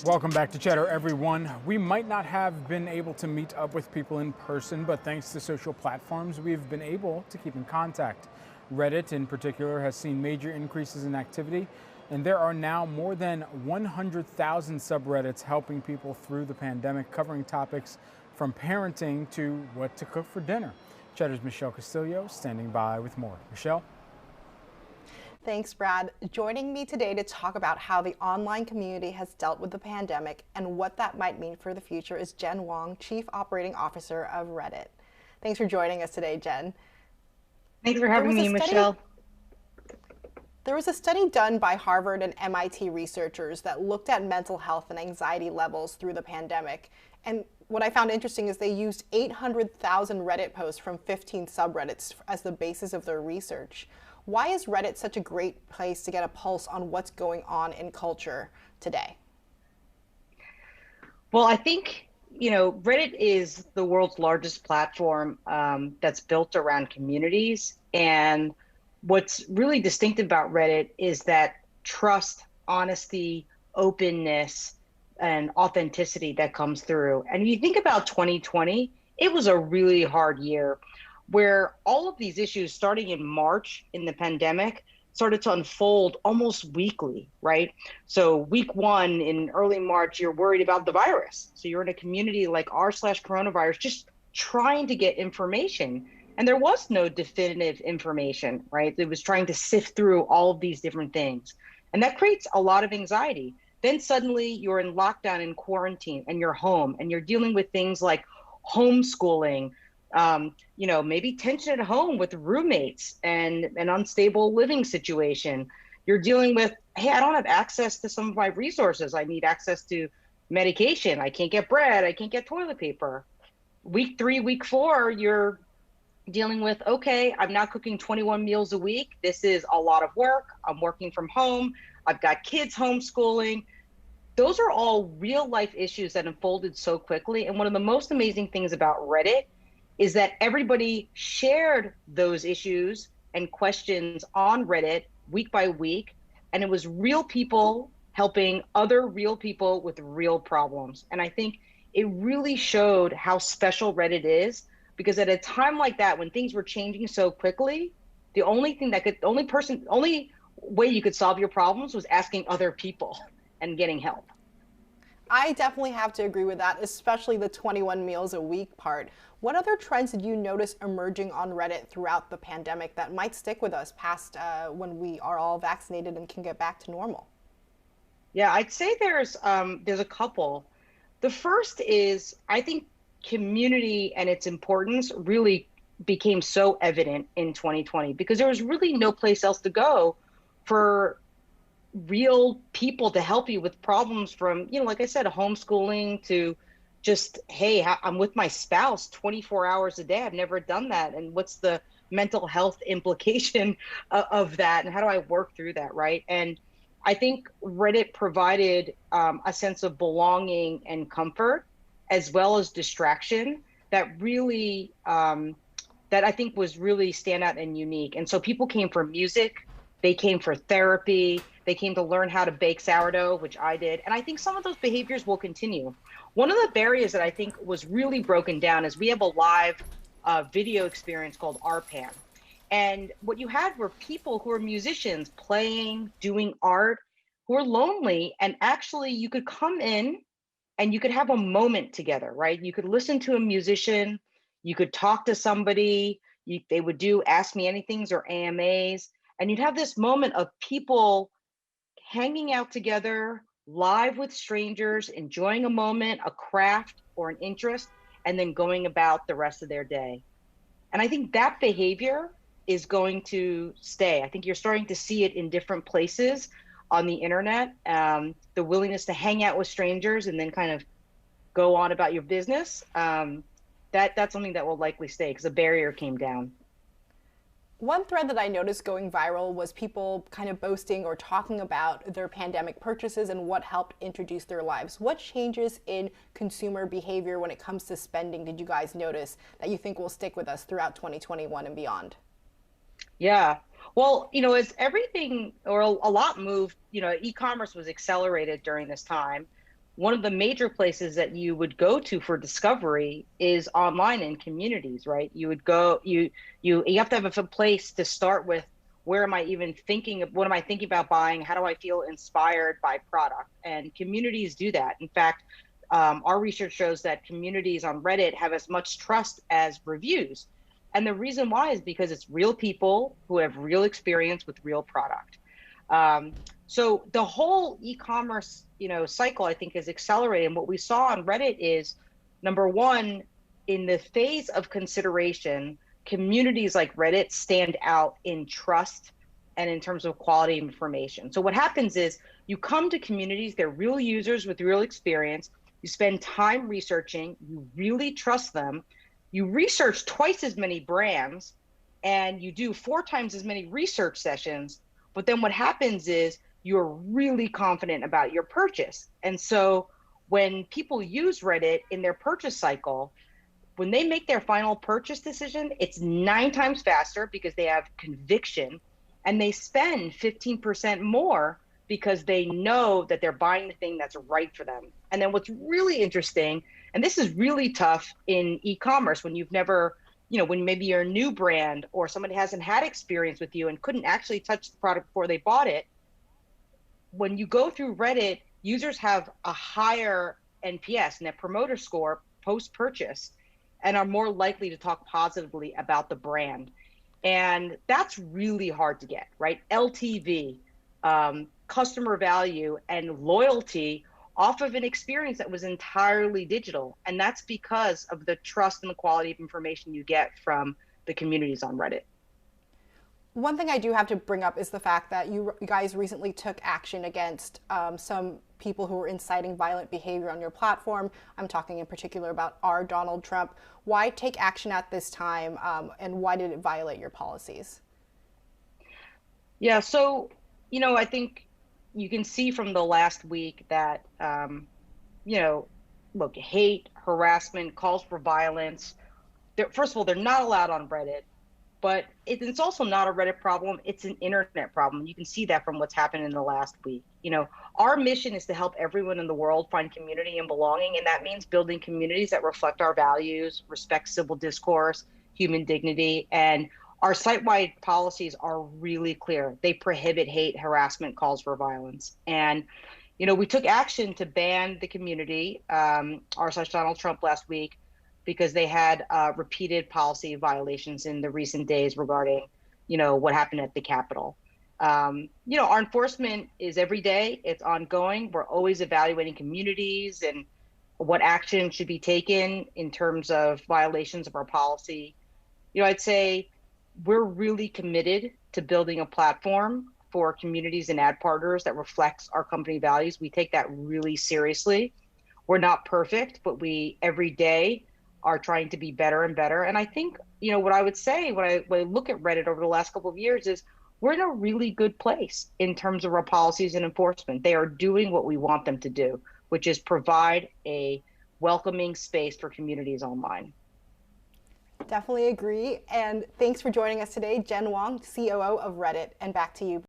Welcome back to Cheddar, everyone. We might not have been able to meet up with people in person, but thanks to social platforms, we've been able to keep in contact. Reddit, in particular, has seen major increases in activity, and there are now more than 100,000 subreddits helping people through the pandemic, covering topics from parenting to what to cook for dinner. Cheddar's Michelle Castillo standing by with more. Michelle? Thanks, Brad. Joining me today to talk about how the online community has dealt with the pandemic and what that might mean for the future is Jen Wong, Chief Operating Officer of Reddit. Thanks for joining us today, Jen. Thanks for having me, Michelle. There was a study done by Harvard and MIT researchers that looked at mental health and anxiety levels through the pandemic. And what I found interesting is they used 800,000 Reddit posts from 15 subreddits as the basis of their research. Why is Reddit such a great place to get a pulse on what's going on in culture today? Well, I think, Reddit is the world's largest platform that's built around communities. And what's really distinctive about Reddit is that trust, honesty, openness, and authenticity that comes through. And you think about 2020, it was a really hard year where all of these issues starting in March in the pandemic started to unfold almost weekly, right? So week one in early March, you're worried about the virus. So you're in a community like r/coronavirus, just trying to get information. And there was no definitive information, right? It was trying to sift through all of these different things. And that creates a lot of anxiety. Then suddenly you're in lockdown and quarantine and you're home and you're dealing with things like homeschooling, maybe tension at home with roommates and an unstable living situation. You're dealing with, hey, I don't have access to some of my resources. I need access to medication. I can't get bread. I can't get toilet paper. Week 3, week 4, you're dealing with, okay, I'm not cooking 21 meals a week. This is a lot of work. I'm working from home. I've got kids homeschooling. Those are all real life issues that unfolded so quickly. And one of the most amazing things about Reddit is that everybody shared those issues and questions on Reddit week by week. And it was real people helping other real people with real problems. And I think it really showed how special Reddit is, because at a time like that, when things were changing so quickly, the only way you could solve your problems was asking other people and getting help. I definitely have to agree with that, especially the 21 meals a week part. What other trends did you notice emerging on Reddit throughout the pandemic that might stick with us past when we are all vaccinated and can get back to normal? Yeah, I'd say there's a couple. The first is, I think community and its importance really became so evident in 2020 because there was really no place else to go for real people to help you with problems from, like I said, homeschooling to just, hey, I'm with my spouse 24 hours a day. I've never done that. And what's the mental health implication of that? And how do I work through that, right? And I think Reddit provided a sense of belonging and comfort, as well as distraction that really, that I think was really standout and unique. And so people came for music, they came for therapy, they came to learn how to bake sourdough, which I did. And I think some of those behaviors will continue. One of the barriers that I think was really broken down is we have a live video experience called RPAN. And what you had were people who are musicians playing, doing art, who are lonely. And actually you could come in and you could have a moment together, right? You could listen to a musician, you could talk to somebody, they would do Ask Me Anythings or AMAs. And you'd have this moment of people hanging out together, live with strangers, enjoying a moment, a craft or an interest, and then going about the rest of their day. And I think that behavior is going to stay. I think you're starting to see it in different places on the internet, the willingness to hang out with strangers and then kind of go on about your business. That's something that will likely stay because the barrier came down. One thread that I noticed going viral was people kind of boasting or talking about their pandemic purchases and what helped introduce their lives. What changes in consumer behavior when it comes to spending did you guys notice that you think will stick with us throughout 2021 and beyond? Yeah. Well, as everything or a lot moved, e-commerce was accelerated during this time. One of the major places that you would go to for discovery is online in communities, right? You would go, you have to have a place to start with. Where am I even thinking of, what am I thinking about buying? How do I feel inspired by product? And communities do that. In fact, our research shows that communities on Reddit have as much trust as reviews. And the reason why is because it's real people who have real experience with real product. So the whole e-commerce, cycle, I think, is accelerating. What we saw on Reddit is, number one, in the phase of consideration, communities like Reddit stand out in trust and in terms of quality information. So what happens is you come to communities, they're real users with real experience. You spend time researching, you really trust them. You research twice as many brands and you do 4 times as many research sessions. But then what happens is you're really confident about your purchase. And so when people use Reddit in their purchase cycle, when they make their final purchase decision, it's 9 times faster because they have conviction, and they spend 15% more because they know that they're buying the thing that's right for them. And then what's really interesting, and this is really tough in e-commerce when you've never, when maybe you're a new brand or somebody hasn't had experience with you and couldn't actually touch the product before they bought it. When you go through Reddit, users have a higher NPS, Net Promoter Score, post-purchase, and are more likely to talk positively about the brand. And that's really hard to get, right? LTV, customer value, and loyalty off of an experience that was entirely digital. And that's because of the trust and the quality of information you get from the communities on Reddit. One thing I do have to bring up is the fact that you guys recently took action against some people who were inciting violent behavior on your platform. I'm talking in particular about our Donald Trump. Why take action at this time, and why did it violate your policies? Yeah, so, I think you can see from the last week that, look, hate, harassment, calls for violence, first of all, they're not allowed on Reddit. But it's also not a Reddit problem. It's an internet problem. You can see that from what's happened in the last week. Our mission is to help everyone in the world find community and belonging. And that means building communities that reflect our values, respect civil discourse, human dignity. And our site-wide policies are really clear. They prohibit hate, harassment, calls for violence. And, we took action to ban the community, r/Donald Trump, last week, because they had repeated policy violations in the recent days regarding, what happened at the Capitol. Our enforcement is every day. It's ongoing. We're always evaluating communities and what action should be taken in terms of violations of our policy. I'd say we're really committed to building a platform for communities and ad partners that reflects our company values. We take that really seriously. We're not perfect, but we every day are trying to be better and better. And I think, what I would say when I look at Reddit over the last couple of years is we're in a really good place in terms of our policies and enforcement. They are doing what we want them to do, which is provide a welcoming space for communities online. Definitely agree. And thanks for joining us today, Jen Wong, COO of Reddit. And back to you.